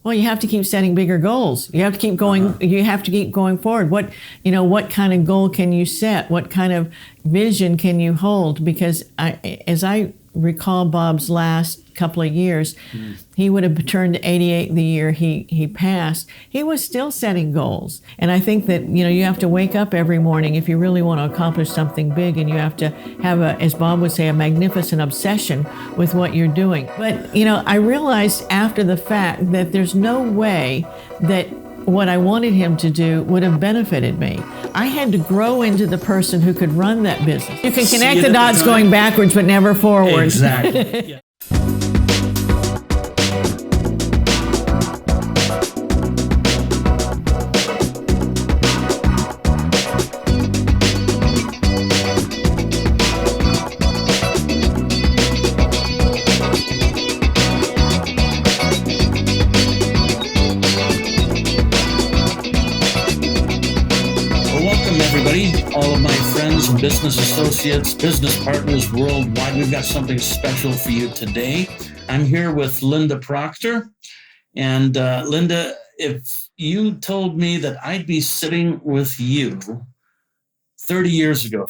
Well, you have to keep setting bigger goals. You have to keep going. You have to keep going forward. What kind of goal can you set? What kind of vision can you hold? Because as I recall Bob's last couple of years, he would have turned 88 the year he passed. He was still setting goals. And I think that, you have to wake up every morning if you really want to accomplish something big, and you have to have as Bob would say, a magnificent obsession with what you're doing. But, I realized after the fact that there's no way that what I wanted him to do would have benefited me. I had to grow into the person who could run that business. You can connect the dots going backwards, but never forward. Exactly. Yeah. All of my friends and business associates, business partners worldwide, we've got something special for you today. I'm here with Linda Proctor. And Linda, if you told me that I'd be sitting with you 34 years ago,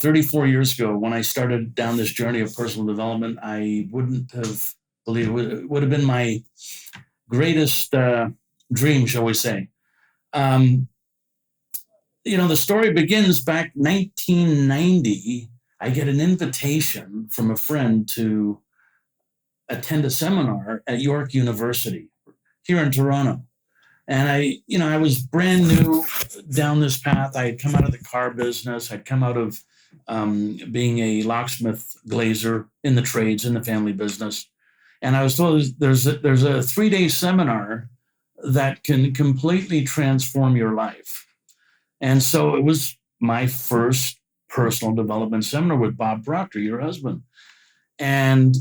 when I started down this journey of personal development, I wouldn't have believed it. It would have been my greatest dream, shall we say. The story begins back 1990. I get an invitation from a friend to attend a seminar at York University here in Toronto. And I was brand new down this path. I had come out of the car business. I'd come out of being a locksmith glazer in the trades, in the family business. And I was told there's a 3-day seminar that can completely transform your life. And so it was my first personal development seminar with Bob Proctor, your husband. And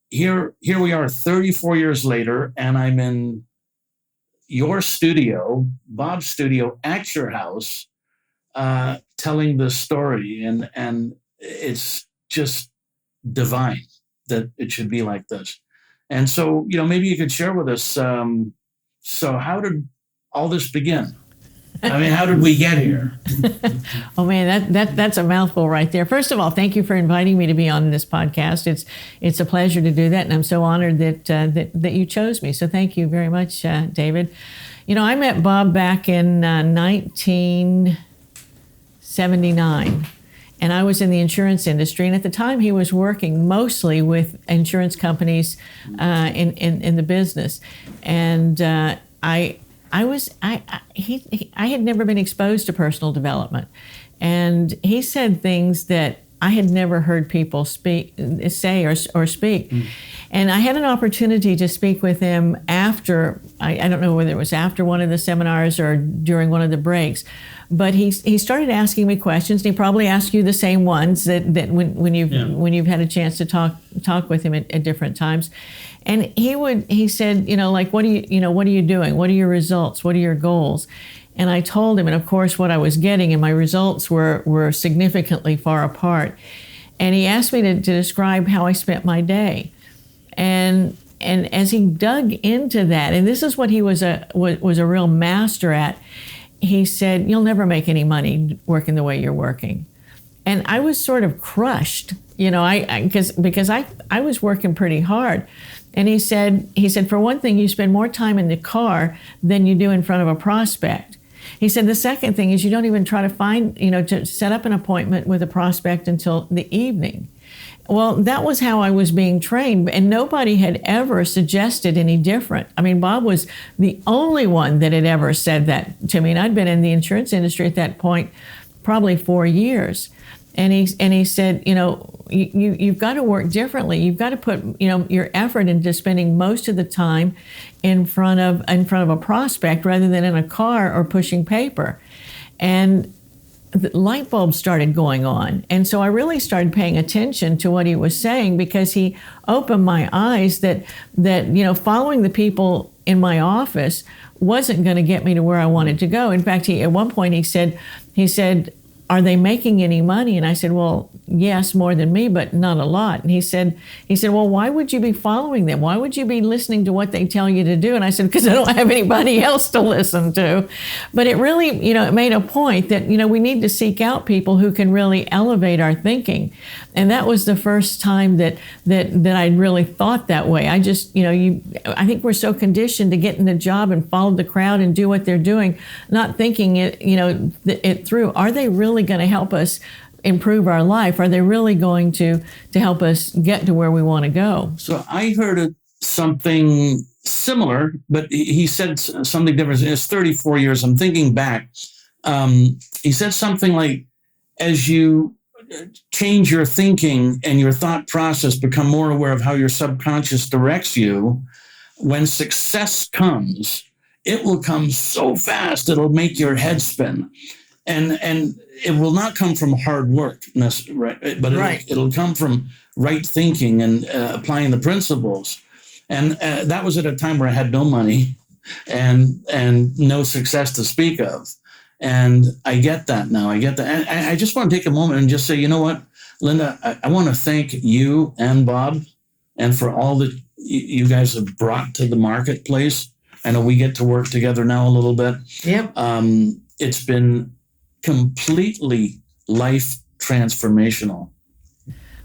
here we are 34 years later, and I'm in your studio, Bob's studio at your house, telling the story. And it's just divine that it should be like this. And so, maybe you could share with us, so how did all this begin? I mean, how did we get here? Oh man, that's a mouthful right there. First of all, thank you for inviting me to be on this podcast. It's a pleasure to do that, and I'm so honored that you chose me. So thank you very much, David. I met Bob back in 1979, and I was in the insurance industry. And at the time, he was working mostly with insurance companies in the business, and I had never been exposed to personal development, and he said things that I had never heard people say or speak. And I had an opportunity to speak with him after, I don't know whether it was after one of the seminars or during one of the breaks, but he started asking me questions, and he probably asked you the same ones that when you've had a chance to talk with him at different times. And he said, what are you doing? What are your results? What are your goals? And I told him, and of course what I was getting, and my results were significantly far apart. And he asked me to describe how I spent my day. And as he dug into that, and this is what he was a real master at, he said, "You'll never make any money working the way you're working." And I was sort of crushed, because I was working pretty hard. And he said, for one thing, you spend more time in the car than you do in front of a prospect. He said, the second thing is you don't even try to to set up an appointment with a prospect until the evening. Well, that was how I was being trained, and nobody had ever suggested any different. I mean, Bob was the only one that had ever said that to me, and I'd been in the insurance industry at that point probably 4 years. And he said, you've got to work differently. You've got to put, your effort into spending most of the time in front of a prospect rather than in a car or pushing paper. And the light bulbs started going on. And so I really started paying attention to what he was saying, because he opened my eyes that following the people in my office wasn't going to get me to where I wanted to go. In fact, at one point he said, are they making any money? And I said, well, yes, more than me, but not a lot. And he said, well, why would you be following them? Why would you be listening to what they tell you to do? And I said, because I don't have anybody else to listen to. But it really, it made a point that, we need to seek out people who can really elevate our thinking. And that was the first time that I really thought that way. I just, I think we're so conditioned to get in a job and follow the crowd and do what they're doing, not thinking it through. Are they really going to help us improve our life? Are they really going to help us get to where we want to go? So I heard something similar, but he said something different. It's 34 years. I'm thinking back. He said something like, as you change your thinking and your thought process, become more aware of how your subconscious directs you, when success comes, it will come so fast, it'll make your head spin. And it will not come from hard work, but it'll come from right thinking and applying the principles. And that was at a time where I had no money and no success to speak of. And I get that now. I get that. And I just want to take a moment and just say, you know what, Linda, I want to thank you and Bob and for all that you guys have brought to the marketplace. I know we get to work together now a little bit. Yep. It's been completely life transformational.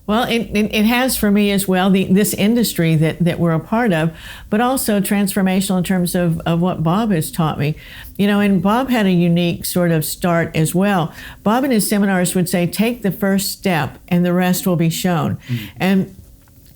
Well, it has for me as well, this industry that we're a part of, but also transformational in terms of what Bob has taught me. And Bob had a unique sort of start as well. Bob in his seminars would say, take the first step and the rest will be shown. Mm-hmm. And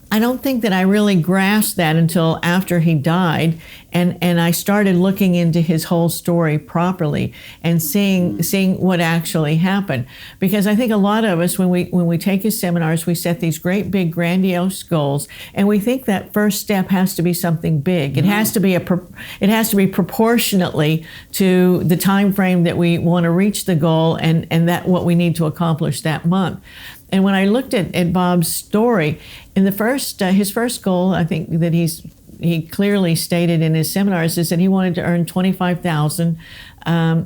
I don't think that I really grasped that until after he died, and I started looking into his whole story properly and seeing what actually happened. Because I think a lot of us, when we take his seminars, we set these great big grandiose goals, and we think that first step has to be something big. It has to be proportionately to the time frame that we want to reach the goal and that what we need to accomplish that month. And when I looked at Bob's story, in the his first goal, I think that he clearly stated in his seminars, is that he wanted to earn $25,000.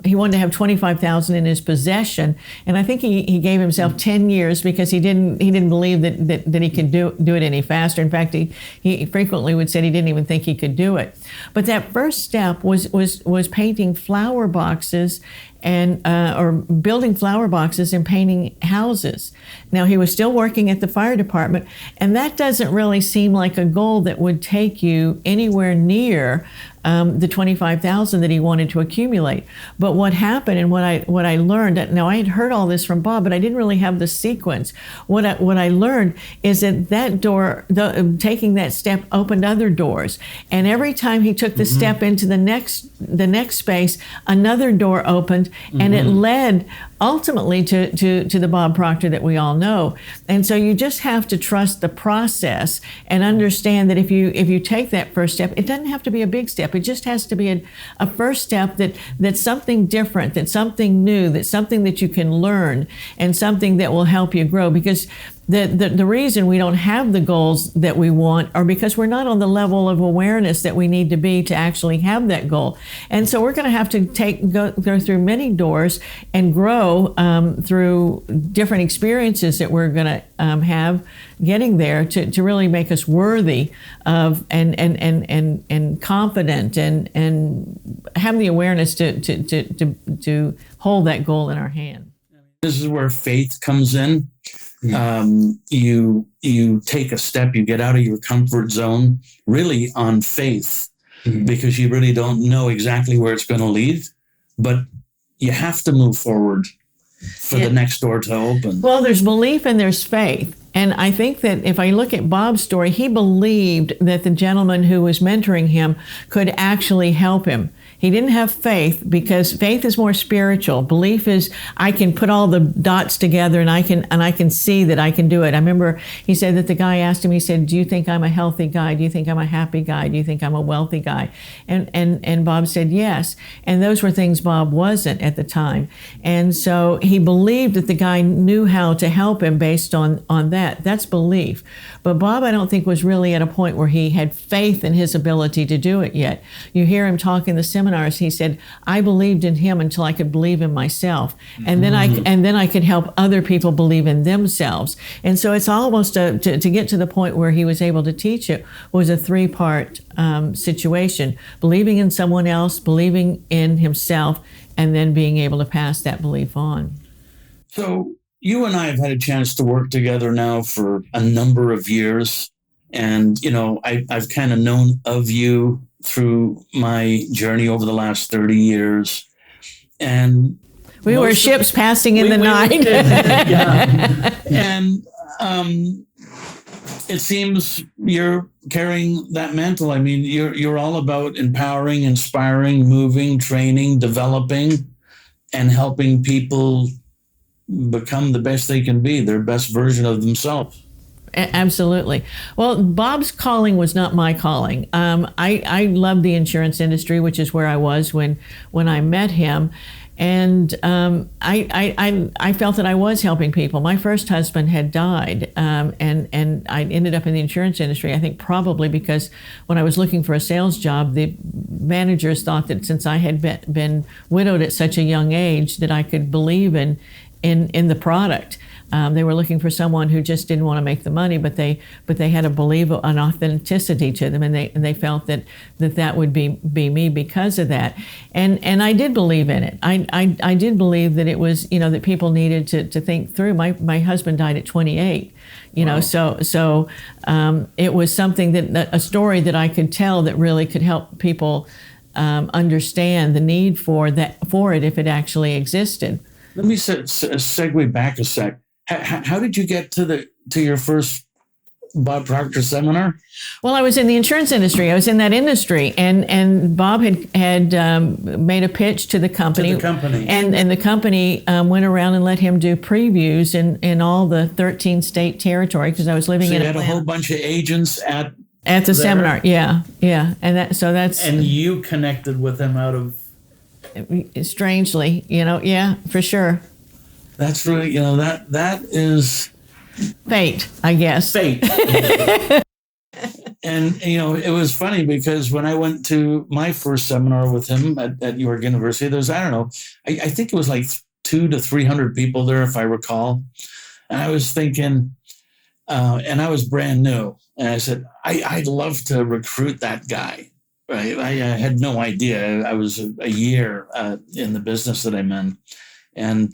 He wanted to have $25,000 in his possession, and I think he gave himself 10 years because he didn't believe that he could do it any faster. In fact, he frequently would say he didn't even think he could do it. But that first step was painting flower boxes and or building flower boxes and painting houses. Now, he was still working at the fire department, and that doesn't really seem like a goal that would take you anywhere near the $25,000 that he wanted to accumulate. But what happened and what I learned, now I had heard all this from Bob, but I didn't really have the sequence. What I learned is that door, taking that step, opened other doors, and every time he took the step into the next space, another door opened, and it led ultimately to the Bob Proctor that we all know. And so you just have to trust the process and understand that if you take that first step, it doesn't have to be a big step. It just has to be a first step that's something different, that's something new, that's something that you can learn, and something that will help you grow. Because the reason we don't have the goals that we want are because we're not on the level of awareness that we need to be to actually have that goal. And so we're going to have to go through many doors and grow through different experiences that we're going to have getting there to really make us worthy of and confident and have the awareness to hold that goal in our hand. This is where faith comes in. You take a step, you get out of your comfort zone, really on faith, because you really don't know exactly where it's going to lead, but you have to move forward for the next door to open. Well, there's belief and there's faith. And I think that if I look at Bob's story, he believed that the gentleman who was mentoring him could actually help him. He didn't have faith because faith is more spiritual. Belief is I can put all the dots together and I can see that I can do it. I remember he said that the guy asked him, he said, "Do you think I'm a healthy guy? Do you think I'm a happy guy? Do you think I'm a wealthy guy?" And Bob said yes. And those were things Bob wasn't at the time. And so he believed that the guy knew how to help him based on that. that. That's belief. But Bob, I don't think, was really at a point where he had faith in his ability to do it yet. You hear him talk in the seminars. He said, I believed in him until I could believe in myself. And then I could help other people believe in themselves. And so it's almost to get to the point where he was able to teach it was a three-part situation: believing in someone else, believing in himself, and then being able to pass that belief on. So you and I have had a chance to work together now for a number of years. And, I've kind of known of you through my journey over the last 30 years. And we were ships passing in the night. Yeah. And it seems you're carrying that mantle. I mean, you're all about empowering, inspiring, moving, training, developing, and helping people become the best they can be, their best version of themselves. Absolutely. Well, Bob's calling was not my calling. I love the insurance industry, which is where I was when I met him. And I felt that I was helping people. My first husband had died, and I ended up in the insurance industry, I think probably because when I was looking for a sales job, the managers thought that since I had been widowed at such a young age that I could believe in the product. They were looking for someone who just didn't want to make the money, but they had a belief, an authenticity to them, and they felt that would be me because of that. And I did believe in it. I did believe that it was, that people needed to think through. My husband died at 28. Wow. So it was something a story that I could tell that really could help people understand the need for it if it actually existed. Let me segue back a sec. How did you get to your first Bob Proctor seminar? Well, I was in the insurance industry. I was in that industry, and Bob had made a pitch to the company. And the company went around and let him do previews in all the 13 state territory because I was living in Atlanta. So you had a whole bunch of agents at the seminar. Yeah, and that's. And you connected with them out of. Strangely, yeah, for sure. That's really, that is fate, I guess. Fate. And, it was funny because when I went to my first seminar with him at York University, there was, I don't know, I think it was like 200 to 300 people there, if I recall. And I was thinking, and I was brand new. And I said, I'd love to recruit that guy. Right. I had no idea. I was a year in the business that I'm in. And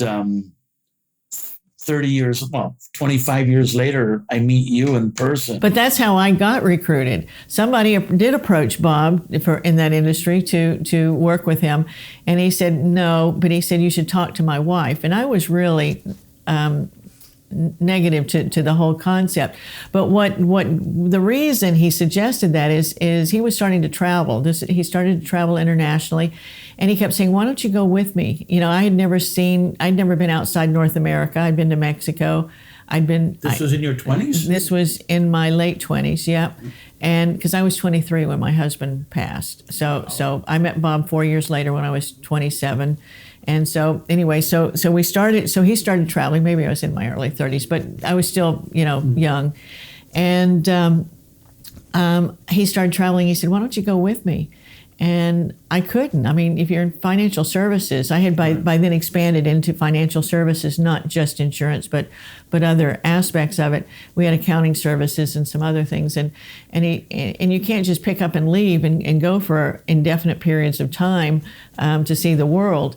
25 years later, I meet you in person. But that's how I got recruited. Somebody did approach Bob in that industry to work with him. And he said, no, but he said, you should talk to my wife. And I was really negative to the whole concept. But what the reason he suggested that is he was starting to travel. He started to travel internationally, and he kept saying, why don't you go with me? I'd never been outside North America. I'd been to Mexico. This was in your 20s? This was in my late 20s, yeah. And because I was 23 when my husband passed. So I met Bob 4 years later when I was 27. And so anyway, so he started traveling. Maybe I was in my early 30s, but I was still, young. And he started traveling. He said, why don't you go with me? And I couldn't. I mean, if you're in financial services, I had by then expanded into financial services, not just insurance, but other aspects of it. We had accounting services and some other things. And you can't just pick up and leave and go for indefinite periods of time to see the world.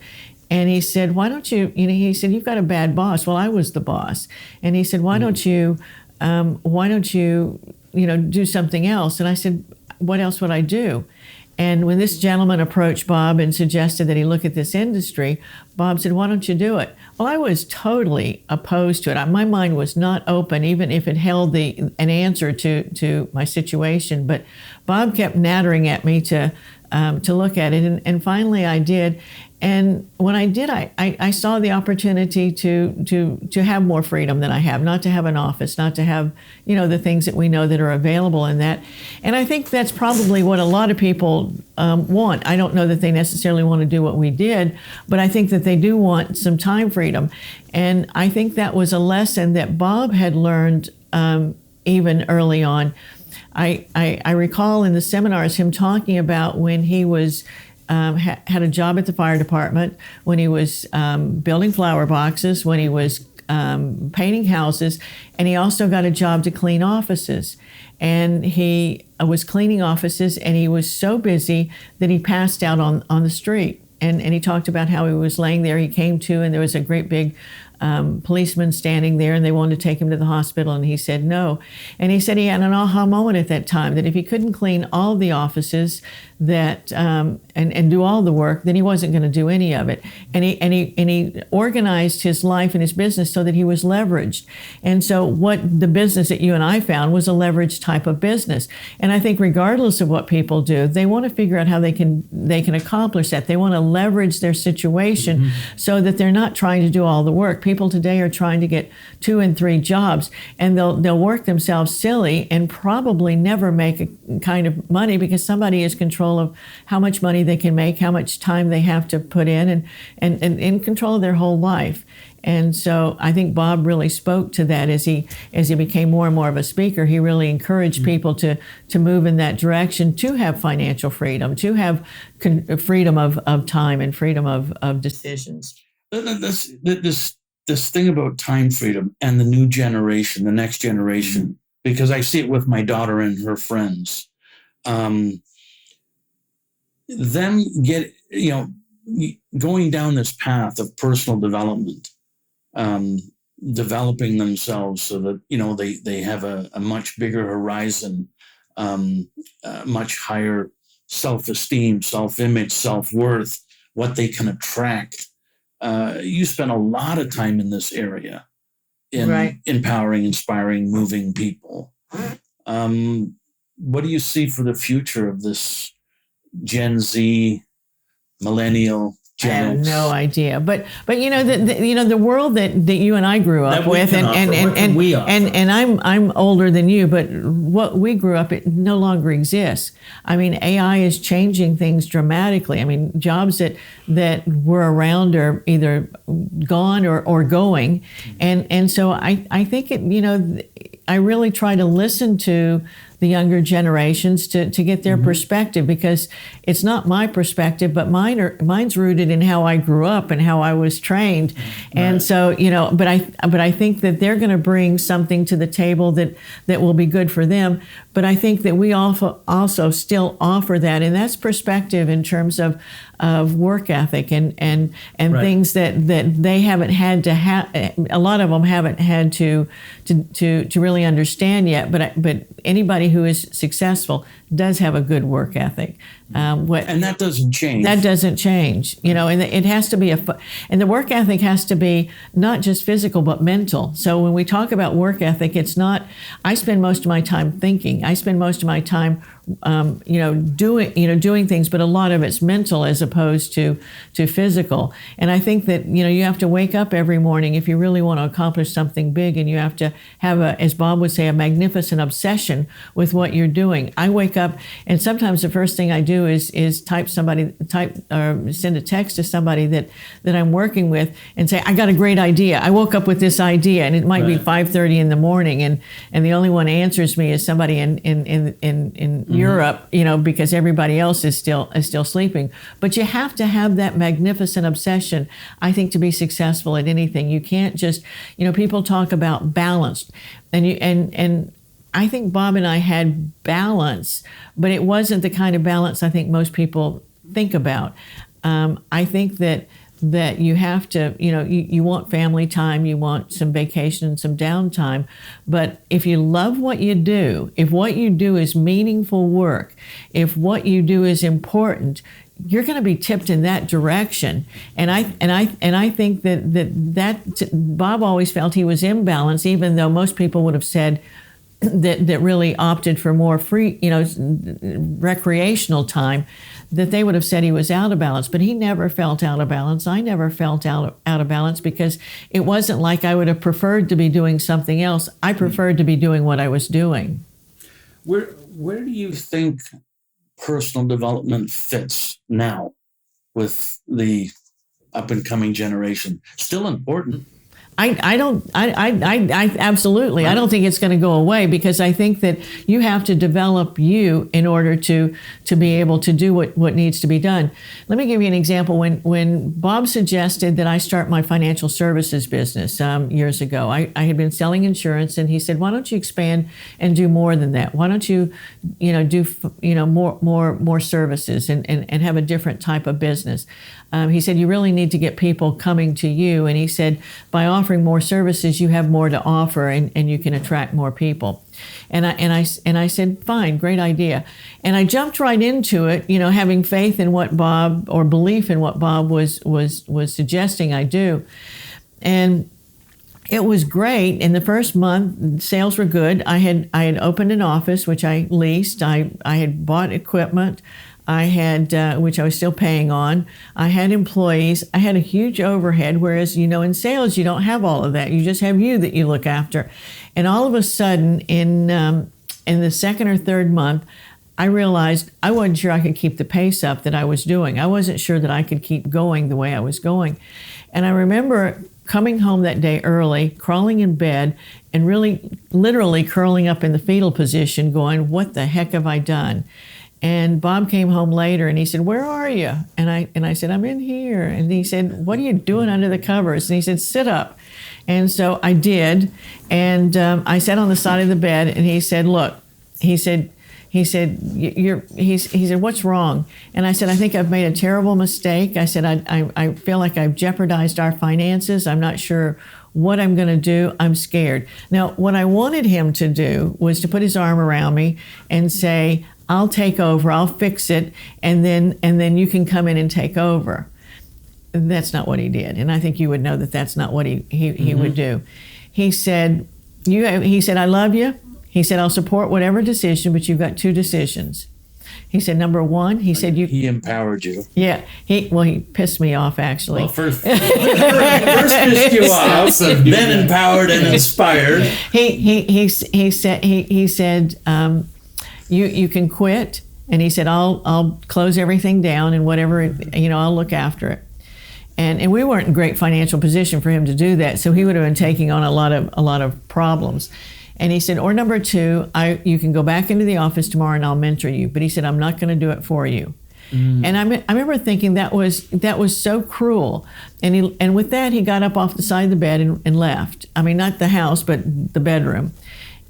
And he said, why don't you, he said, you've got a bad boss. Well, I was the boss. And he said, why don't you, do something else? And I said, what else would I do? And when this gentleman approached Bob and suggested that he look at this industry, Bob said, why don't you do it? Well, I was totally opposed to it. My mind was not open, even if it held an answer to my situation. But Bob kept nattering at me to look at it. And finally I did. And when I did, I saw the opportunity to have more freedom than I have, not to have an office, not to have, the things that we know that are available in that. And I think that's probably what a lot of people want. I don't know that they necessarily want to do what we did, but I think that they do want some time freedom. And I think that was a lesson that Bob had learned even early on. I recall in the seminars him talking about when he was had a job at the fire department, when he was building flower boxes, when he was painting houses, and he also got a job to clean offices. And he was cleaning offices, and he was so busy that he passed out on the street. And he talked about how he was laying there. He came to, and there was a great big policeman standing there, and they wanted to take him to the hospital, and he said no. And he said he had an aha moment at that time, that if he couldn't clean all the offices that and do all the work, then he wasn't going to do any of it. And he organized his life and his business so that he was leveraged. And so what the business that you and I found was a leveraged type of business. And I think regardless of what people do, they want to figure out how they can accomplish that. They want to leverage their situation so that they're not trying to do all the work. People today are trying to get 2 and 3 jobs, and they'll work themselves silly and probably never make a kind of money because somebody is in control of how much money they can make, how much time they have to put in, and in control of their whole life. And so I think Bob really spoke to that as he became more and more of a speaker. He really encouraged people to move in that direction, to have financial freedom, to have freedom of time and freedom of decisions. This thing about time freedom and the new generation, the next generation, because I see it with my daughter and her friends. Them going down this path of personal development, developing themselves so that they have a much bigger horizon, much higher self-esteem, self-image, self-worth, what they can attract. You spend a lot of time in this area in empowering, inspiring, moving people. What do you see for the future of this Gen Z, millennial, Gen X? I have no idea, but the world that you and I grew up with, and I'm older than you, but what we grew up, it no longer exists. I mean, AI is changing things dramatically. I mean, jobs that were around are either gone or going, and so I think I really try to listen to the younger generations to get their perspective, because it's not my perspective, but mine's rooted in how I grew up and how I was trained. And so, but I think that they're going to bring something to the table that will be good for them. But I think that we also still offer that, and that's perspective in terms of work ethic and things that they haven't had to have. A lot of them haven't had to really understand yet. But anybody who is successful does have a good work ethic. And that doesn't change. That doesn't change, and it has to be and the work ethic has to be not just physical, but mental. So when we talk about work ethic, it's not, I spend most of my time thinking. I spend most of my time, doing things, but a lot of it's mental as opposed to physical. And I think that, you have to wake up every morning if you really want to accomplish something big, and you have to have as Bob would say, a magnificent obsession with what you're doing. I wake up, and sometimes the first thing I do is send a text to somebody that I'm working with and say, I got a great idea. I woke up with this idea, and it might be 5:30 in the morning, and the only one answers me is somebody in Europe, because everybody else is still sleeping. But you have to have that magnificent obsession, I think, to be successful at anything. You can't just, people talk about balance, and I think Bob and I had balance, but it wasn't the kind of balance I think most people think about. I think that you have to, you want family time, you want some vacation and some downtime. But if you love what you do, if what you do is meaningful work, if what you do is important, you're going to be tipped in that direction. And I think that Bob always felt he was in balance, even though most people would have said that really opted for more free, recreational time, that they would have said he was out of balance. But he never felt out of balance. I never felt out of balance, because it wasn't like I would have preferred to be doing something else. I preferred to be doing what I was doing. Where do you think personal development fits now with the up and coming generation? Still important. I absolutely. Right. I don't think it's going to go away, because I think that you have to develop you in order to be able to do what needs to be done. Let me give you an example. When Bob suggested that I start my financial services business years ago, I had been selling insurance, and he said, "Why don't you expand and do more than that? Why don't you, do more services and have a different type of business?" He said, "You really need to get people coming to you." And he said, by offering more services, you have more to offer, and you can attract more people. And I said, fine, great idea. And I jumped right into it, having faith in what Bob, or belief in what Bob was suggesting I do. And it was great. In the first month, sales were good. I had opened an office, which I leased. I had bought equipment. I had, which I was still paying on. I had employees. I had a huge overhead, whereas, in sales, you don't have all of that. You just have you that you look after. And all of a sudden, in the second or third month, I realized I wasn't sure I could keep the pace up that I was doing. I wasn't sure that I could keep going the way I was going. And I remember coming home that day early, crawling in bed, and really, literally curling up in the fetal position, going, what the heck have I done? And Bob came home later, and he said, "Where are you?" And I said, "I'm in here." And he said, "What are you doing under the covers?" And he said, "Sit up." And so I did, and I sat on the side of the bed, and he said, "Look," he said, he said, "What's wrong?" And I said, "I think I've made a terrible mistake." I said, I feel like I've jeopardized our finances. I'm not sure what I'm going to do. I'm scared." Now, what I wanted him to do was to put his arm around me and say, "I'll take over, I'll fix it, and then you can come in and take over." That's not what he did. And I think you would know that that's not what he would do. He said, "I love you." He said, "I'll support whatever decision, but you've got two decisions." He said, "Number one," he said, He empowered you. Yeah. He pissed me off, actually. Well, first pissed you off, then empowered and inspired. He said, You can quit," and he said, I'll close everything down, and whatever, I'll look after it. And we weren't in great financial position for him to do that, so he would have been taking on a lot of problems. And he said, "Or number two, you can go back into the office tomorrow and I'll mentor you." But he said, "I'm not going to do it for you." And I remember thinking that was so cruel. And with that, he got up off the side of the bed and left. I mean, not the house, but the bedroom.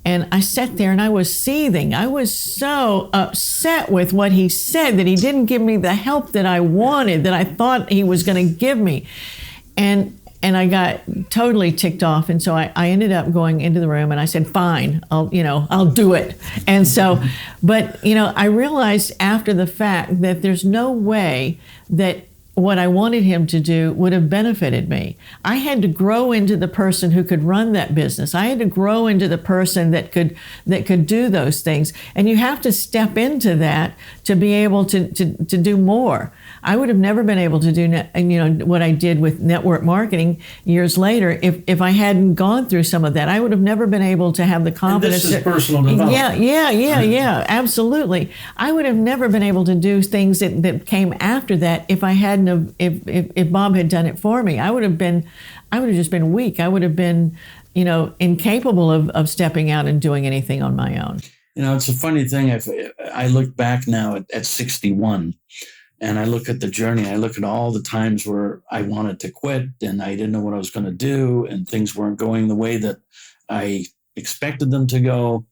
And I sat there and I was seething. I was so upset with what he said, that he didn't give me the help that I wanted, that I thought he was going to give me. And I got totally ticked off. And so I ended up going into the room and I said, "Fine, I'll do it." And so, but, I realized after the fact that there's no way that what I wanted him to do would have benefited me. I had to grow into the person who could run that business. I had to grow into the person that could do those things. And you have to step into that to be able to do more. I would have never been able to do what I did with network marketing years later if I hadn't gone through some of that. I would have never been able to have the confidence. And this is personal development. Yeah, absolutely. I would have never been able to do things that came after that if I hadn't if Bob had done it for me. I would have just been weak. I would have been, incapable of stepping out and doing anything on my own. It's a funny thing. I look back now at 61, and I look at the journey. I look at all the times where I wanted to quit and I didn't know what I was going to do, and things weren't going the way that I expected them to go.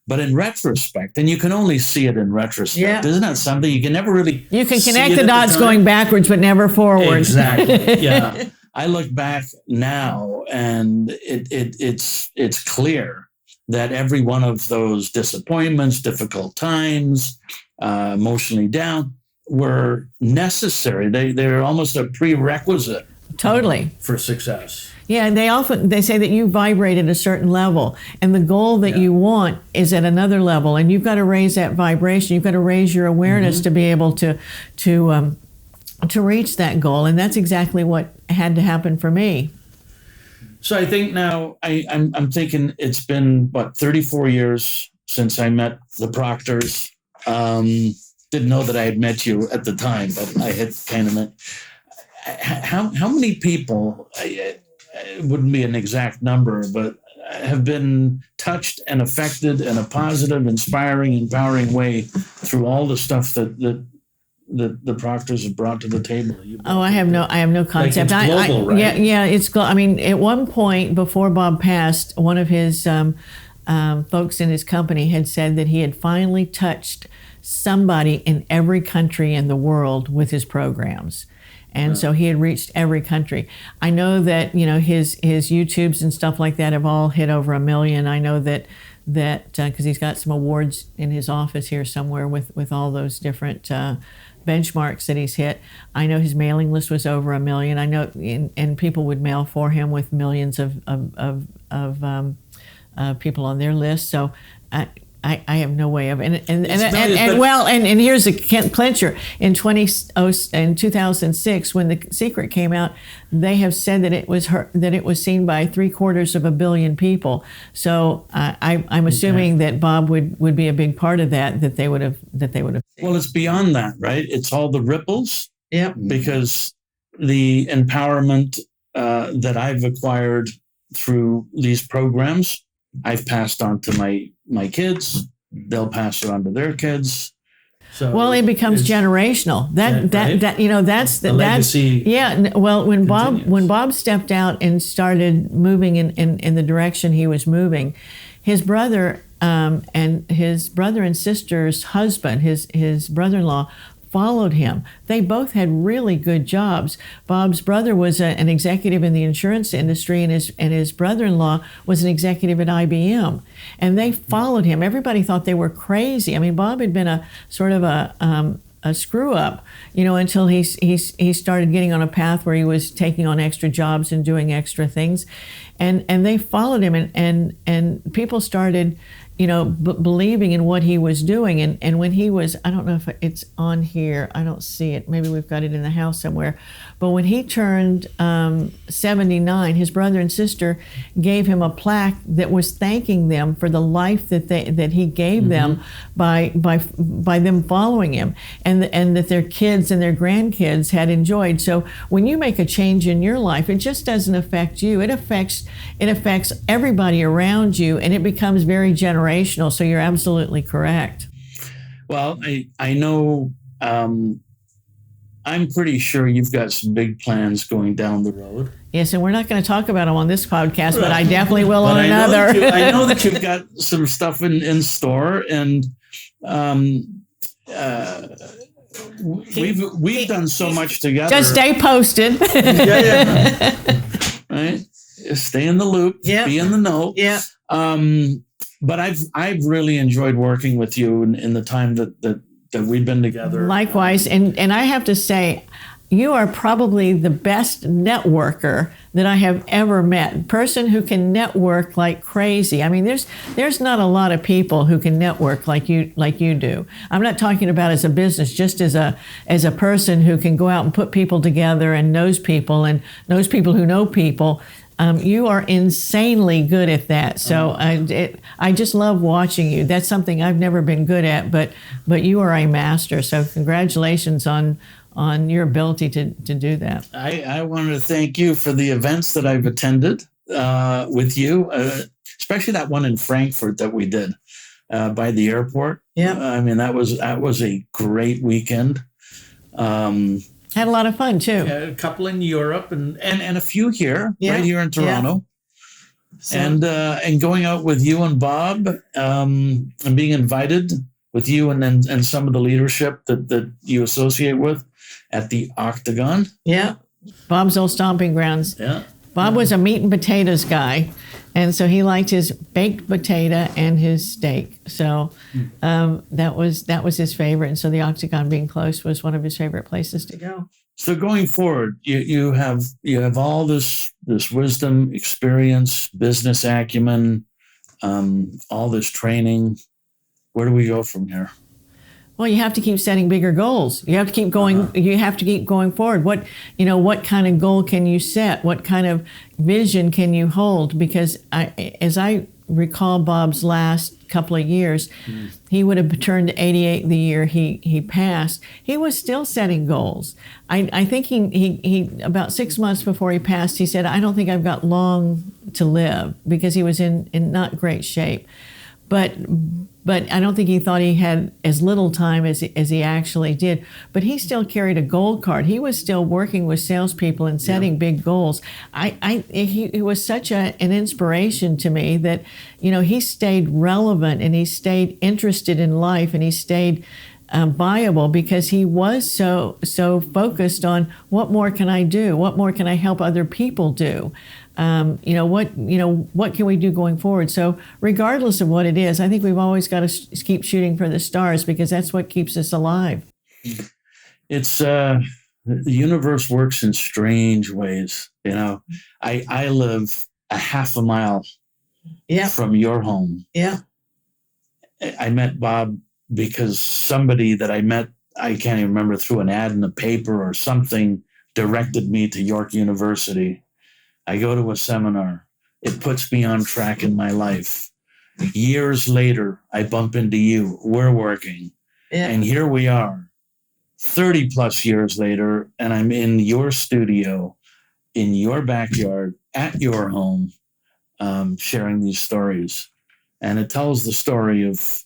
But in retrospect, and you can only see it in retrospect, Isn't that something you can never really? You can connect the dots going backwards, but never forwards. Exactly. Yeah. I look back now, and it's clear that every one of those disappointments, difficult times, emotionally down, were necessary. They're almost a prerequisite. Totally. For success. Yeah, and they say that you vibrate at a certain level, and the goal that you want is at another level, and you've got to raise that vibration. You've got to raise your awareness to be able to reach that goal, and that's exactly what had to happen for me. So I think now I'm thinking it's been 34 years since I met the Proctors. Didn't know that I had met you at the time, but I had kind of met. How many people? it wouldn't be an exact number, but have been touched and affected in a positive, inspiring, empowering way through all the stuff that the Proctors have brought to the table. I have no concept. Like it's global, right? Yeah, it's. I mean, at one point before Bob passed, one of his folks in his company had said that he had finally touched somebody in every country in the world with his programs. And so he had reached every country. I know that, his YouTubes and stuff like that have all hit over 1 million. I know that because he's got some awards in his office here somewhere with all those different benchmarks that he's hit. I know his mailing list was over 1 million. I know, and people would mail for him with millions of people on their list. So I have no way of, and here's a clincher. In 2006, when The Secret came out, they have said that it was seen by 750 million people. So I'm assuming that Bob would be a big part of that they would have. Well, it's beyond that, right? It's all the ripples. Yep. Because the empowerment that I've acquired through these programs, I've passed on to my kids. They'll pass it on to their kids. So well, it becomes generational. That's the legacy. Yeah. Well, when Bob stepped out and started moving in the direction he was moving, his brother and sister's husband, his brother-in-law, followed him. They both had really good jobs. Bob's brother was an executive in the insurance industry, and his brother-in-law was an executive at IBM. And they followed him. Everybody thought they were crazy. I mean, Bob had been a sort of a screw up, until he started getting on a path where he was taking on extra jobs and doing extra things, and they followed him, and people started believing in what he was doing. And when he was, I don't know if it's on here, I don't see it, maybe we've got it in the house somewhere, but when he turned 79, his brother and sister gave him a plaque that was thanking them for the life that he gave them by them following him, and that their kids and their grandkids had enjoyed. So when you make a change in your life, it just doesn't affect you. It affects everybody around you, and it becomes very generational. So you're absolutely correct. Well, I know, I'm pretty sure you've got some big plans going down the road. Yes, and we're not going to talk about them on this podcast, but I definitely will on another. I know that you've got some stuff in store, and we've done so much together. Just stay posted. Yeah. Right? Stay in the loop. Yep. Be in the know. Yeah. But I've really enjoyed working with you in the time that we've been together. Likewise, and I have to say, you are probably the best networker that I have ever met. Person who can network like crazy. I mean, there's not a lot of people who can network like you do. I'm not talking about as a business, just as a person who can go out and put people together and knows people who know people. You are insanely good at that. So I just love watching you. That's something I've never been good at, but you are a master. So congratulations on your ability to do that. I wanted to thank you for the events that I've attended with you, especially that one in Frankfurt that we did by the airport. Yeah. I mean, that was a great weekend. Had a lot of fun too. A couple in Europe and a few here, right here in Toronto. Yeah. And going out with you and Bob, and being invited with you and some of the leadership that you associate with at the Octagon. Yeah. Bob's old stomping grounds. Yeah. Bob was a meat and potatoes guy, and so he liked his baked potato and his steak. So that was his favorite. And so the Octagon, being close, was one of his favorite places to go. So going forward, you have all this wisdom, experience, business acumen, all this training. Where do we go from here? Well, you have to keep setting bigger goals. You have to keep going. You have to keep going forward. What kind of goal can you set? What kind of vision can you hold? Because as I recall Bob's last couple of years, he would have turned 88 the year he passed. He was still setting goals. I think he about 6 months before he passed, he said, I don't think I've got long to live, because he was in not great shape. But I don't think he thought he had as little time as he actually did. But he still carried a goal card. He was still working with salespeople and setting big goals. He was such an inspiration to me that, he stayed relevant and he stayed interested in life and he stayed viable, because he was so focused on what more can I do? What more can I help other people do? What can we do going forward? So regardless of what it is, I think we've always got to keep shooting for the stars, because that's what keeps us alive. It's the universe works in strange ways. I live a half a mile from your home. Yeah. I met Bob because somebody that I met, I can't even remember, through an ad in the paper or something, directed me to York University. I go to a seminar. It puts me on track in my life. Years later, I bump into you. We're working. Yeah. And here we are, 30 plus years later, and I'm in your studio, in your backyard, at your home, sharing these stories. And it tells the story of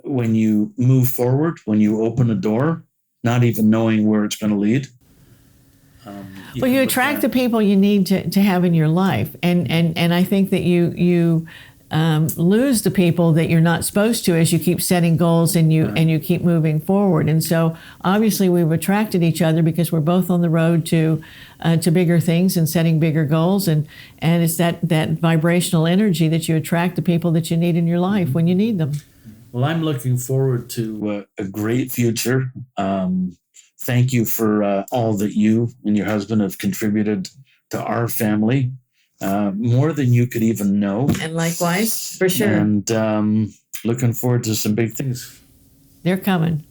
when you move forward, when you open a door, not even knowing where it's going to lead. You attract the people you need to have in your life, and I think that you lose the people that you're not supposed to as you keep setting goals and you keep moving forward. And so obviously we've attracted each other because we're both on the road to bigger things and setting bigger goals, and it's that vibrational energy that you attract the people that you need in your life when you need them. Well, I'm looking forward to a great future. Thank you for all that you and your husband have contributed to our family, more than you could even know. And likewise, for sure. And looking forward to some big things. They're coming.